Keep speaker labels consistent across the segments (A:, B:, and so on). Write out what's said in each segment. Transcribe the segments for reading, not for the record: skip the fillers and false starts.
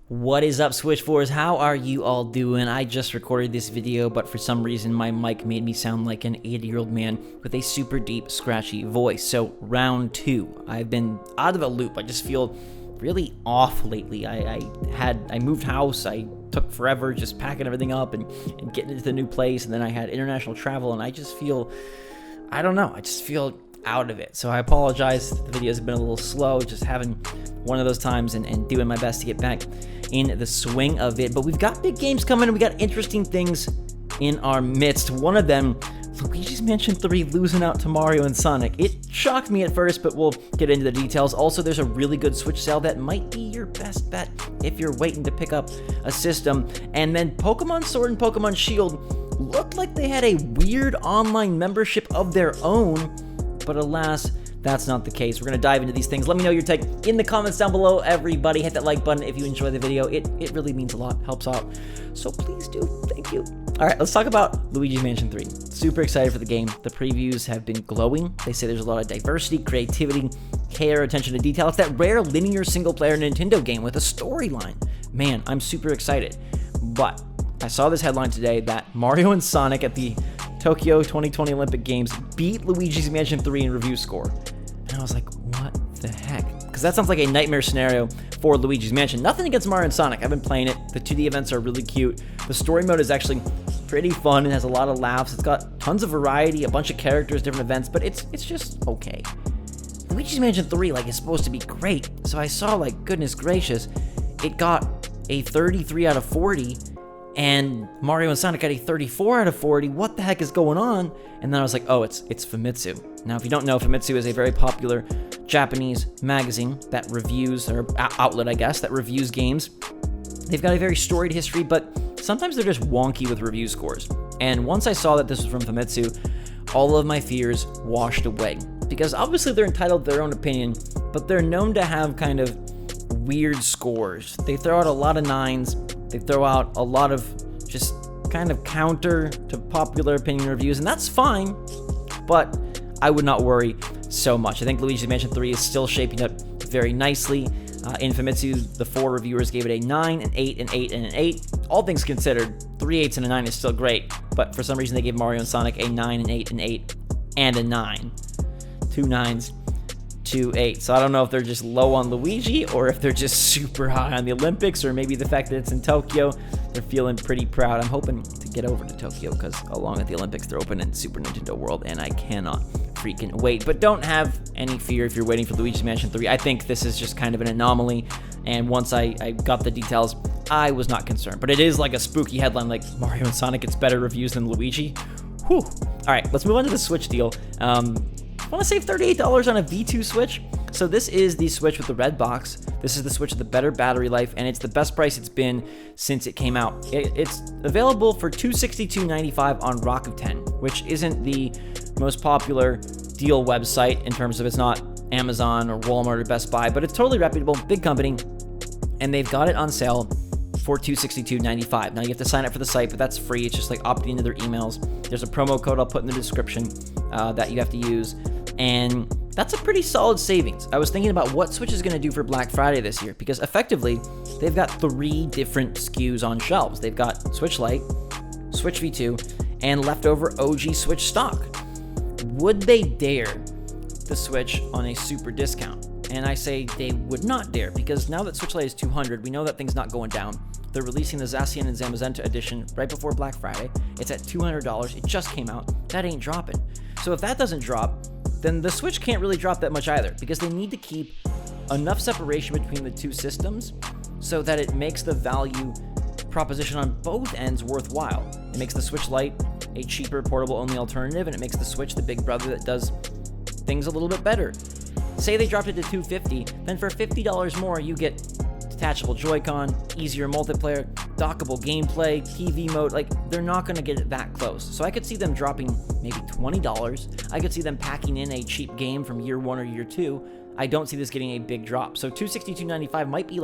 A: What is up, Switchforce? How are you all doing? I just recorded this video, but for some reason my mic made me sound like an 80-year-old man with a super deep, scratchy voice. So round 2. I've been out of the loop. I just feel really off lately. I moved house. I took forever just packing everything up and getting into the new place, and then I had international travel, and I just feel, I don't know, I just feel out of it. So I apologize. The videos have been a little slow, just having one of those times and doing my best to get back in the swing of it. But we've got big games coming, and we got interesting things in our midst. One of them, Luigi's Mansion 3 losing out to Mario and Sonic. It shocked me at first, but we'll get into the details. Also, there's a really good Switch sale that might be your best bet if you're waiting to pick up a system. And then Pokémon Sword and Pokémon Shield looked like they had a weird online membership of their own, but alas, that's not the case. We're going to dive into these things. Let me know your take in the comments down below, everybody. Hit that like button if you enjoy the video. It really means a lot, helps out. So please do. Thank you. All right, let's talk about Luigi's Mansion 3. Super excited for the game. The previews have been glowing. They say there's a lot of diversity, creativity, care, attention to detail. It's that rare linear single-player Nintendo game with a storyline. Man, I'm super excited. But I saw this headline today that Mario and Sonic at the Tokyo 2020 Olympic Games beat Luigi's Mansion 3 in review score. And I was like, what the heck? Because that sounds like a nightmare scenario for Luigi's Mansion. Nothing against Mario and Sonic. I've been playing it. The 2D events are really cute. The story mode is actually pretty fun. It has a lot of laughs. It's got tons of variety, a bunch of characters, different events, but it's just okay. Luigi's Mansion 3 is supposed to be great. So I saw, goodness gracious, it got a 33 out of 40. And Mario and Sonic got a 34 out of 40. What the heck is going on? And then I was like, oh, it's Famitsu. Now, if you don't know, Famitsu is a very popular Japanese magazine that reviews, or outlet, I guess, that reviews games. They've got a very storied history, but sometimes they're just wonky with review scores. And once I saw that this was from Famitsu, all of my fears washed away. Because obviously they're entitled to their own opinion, but they're known to have kind of weird scores. They throw out a lot of 9s. They throw out a lot of just kind of counter to popular opinion reviews, and that's fine, but I would not worry so much. I think Luigi's Mansion 3 is still shaping up very nicely. In Famitsu, the 4 reviewers gave it a 9, an 8, an 8, and an 8. All things considered, 3 8s and a 9 is still great, but for some reason they gave Mario and Sonic a 9, an 8, an 8, and a 9. 2 9s. 2 8. So I don't know if they're just low on Luigi or if they're just super high on the Olympics, or maybe the fact that it's in Tokyo, they're feeling pretty proud. I'm hoping to get over to Tokyo because along with the Olympics, they're open in Super Nintendo World, and I cannot freaking wait. But don't have any fear if you're waiting for Luigi's Mansion 3. I think this is just kind of an anomaly, and once I got the details, I was not concerned. But it is like a spooky headline, like Mario and Sonic gets better reviews than Luigi. Whew. All right, let's move on to the Switch deal. I want to save $38 on a V2 Switch. So this is the Switch with the red box. This is the Switch with the better battery life, and it's the best price it's been since it came out. It's available for $262.95 on Rock of 10, which isn't the most popular deal website in terms of, it's not Amazon or Walmart or Best Buy, but it's totally reputable, big company, and they've got it on sale for $262.95. Now you have to sign up for the site, but that's free. It's just like opting into their emails. There's a promo code I'll put in the description that you have to use, and that's a pretty solid savings. I was thinking about what Switch is going to do for Black Friday this year, because effectively they've got 3 different SKUs on shelves. They've got Switch Lite, Switch V2, and leftover OG Switch stock. Would they dare the Switch on a super discount? And I say they would not dare, because now that Switch Lite is $200, we know that thing's not going down. They're releasing the Zacian and Zamazenta edition right before Black Friday. It's at $200. It just came out. That ain't dropping. So if that doesn't drop, then the Switch can't really drop that much either, because they need to keep enough separation between the two systems so that it makes the value proposition on both ends worthwhile. It makes the Switch Lite a cheaper portable-only alternative, and it makes the Switch the big brother that does things a little bit better. Say they dropped it to $250, then for $50 more, you get detachable Joy-Con, easier multiplayer, dockable gameplay, TV mode. They're not going to get it that close. So I could see them dropping maybe $20. I could see them packing in a cheap game from year 1 or year 2. I don't see this getting a big drop. So $262.95 might be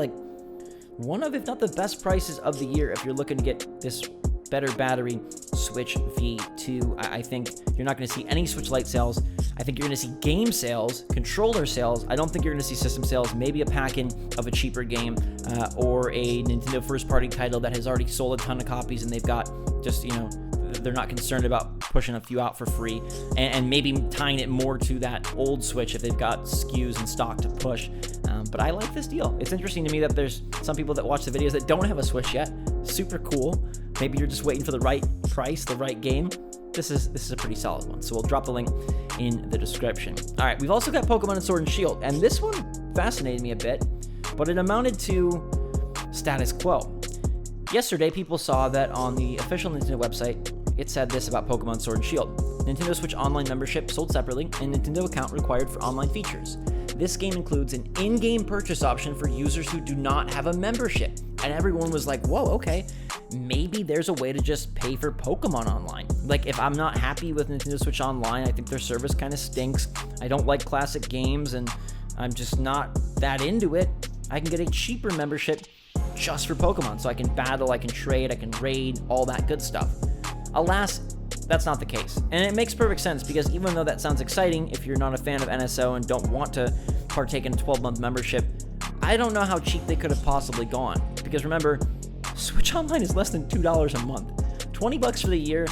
A: one of, if not the best prices of the year if you're looking to get this better battery, Switch V2. I think you're not going to see any Switch Lite sales. I think you're going to see game sales, controller sales. I don't think you're going to see system sales. Maybe a pack-in of a cheaper game or a Nintendo first-party title that has already sold a ton of copies and they've got just, they're not concerned about pushing a few out for free, and maybe tying it more to that old Switch if they've got SKUs in stock to push. But I like this deal. It's interesting to me that there's some people that watch the videos that don't have a Switch yet. Super cool. Maybe you're just waiting for the right price, the right game. This is a pretty solid one. So we'll drop the link in the description. All right, we've also got Pokémon Sword and Shield, and this one fascinated me a bit, but it amounted to status quo. Yesterday, people saw that on the official Nintendo website, it said this about Pokémon Sword and Shield. Nintendo Switch Online membership sold separately, and Nintendo account required for online features. This game includes an in-game purchase option for users who do not have a membership. And everyone was like, whoa, okay, maybe there's a way to just pay for Pokemon Online. Like, if I'm not happy with Nintendo Switch Online, I think their service kind of stinks, I don't like classic games, and I'm just not that into it, I can get a cheaper membership just for Pokemon. So I can battle, I can trade, I can raid, all that good stuff. Alas, that's not the case. And it makes perfect sense because even though that sounds exciting, if you're not a fan of NSO and don't want to partake in a 12-month membership, I don't know how cheap they could have possibly gone. Because remember, Switch Online is less than $2 a month. $20 for the year,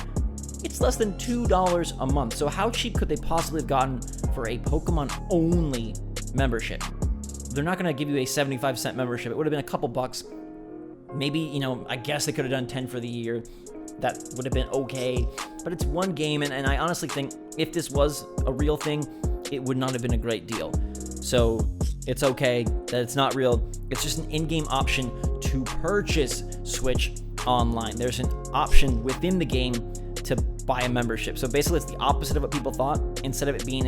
A: it's less than $2 a month. So how cheap could they possibly have gotten for a Pokemon-only membership? They're not going to give you a 75-cent membership. It would have been a couple bucks. Maybe, I guess they could have done 10 for the year. That would have been okay, but it's one game, and I honestly think if this was a real thing, it would not have been a great deal. So it's okay that it's not real. It's just an in-game option to purchase Switch Online. There's an option within the game to buy a membership. So basically, it's the opposite of what people thought. Instead of it being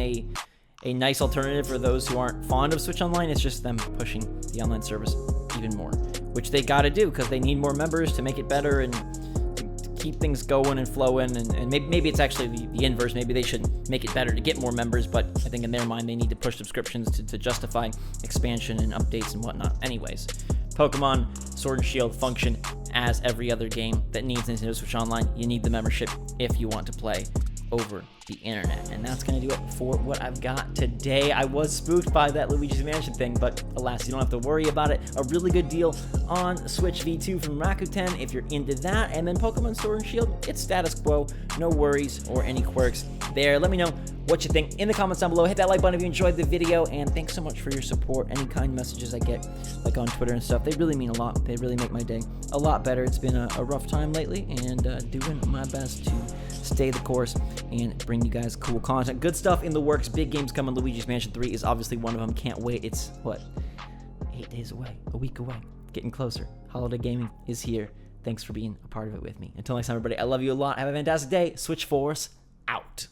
A: a nice alternative for those who aren't fond of Switch Online, it's just them pushing the online service even more, which they got to do because they need more members to make it better and keep things going and flowing, and maybe it's actually the inverse. Maybe they should make it better to get more members, but I think in their mind they need to push subscriptions to justify expansion and updates and whatnot. Anyways, Pokemon Sword and Shield function as every other game that needs Nintendo Switch Online. You need the membership if you want to play over the internet. And that's going to do it for what I've got today. I was spooked by that Luigi's Mansion thing, but alas, you don't have to worry about it. A really good deal on Switch V2 from Rakuten if you're into that. And then Pokemon Sword and Shield, it's status quo. No worries or any quirks there. Let me know what you think in the comments down below. Hit that like button if you enjoyed the video, and thanks so much for your support. Any kind messages I get, like on Twitter and stuff, they really mean a lot. They really make my day a lot better. It's been a rough time lately, and doing my best to stay the course and bring you guys cool content. Good stuff in the works. Big games coming. Luigi's Mansion 3 is obviously one of them. Can't wait. It's, 8 days away, a week away, getting closer. Holiday gaming is here. Thanks for being a part of it with me. Until next time, everybody, I love you a lot. Have a fantastic day. Switch Force out.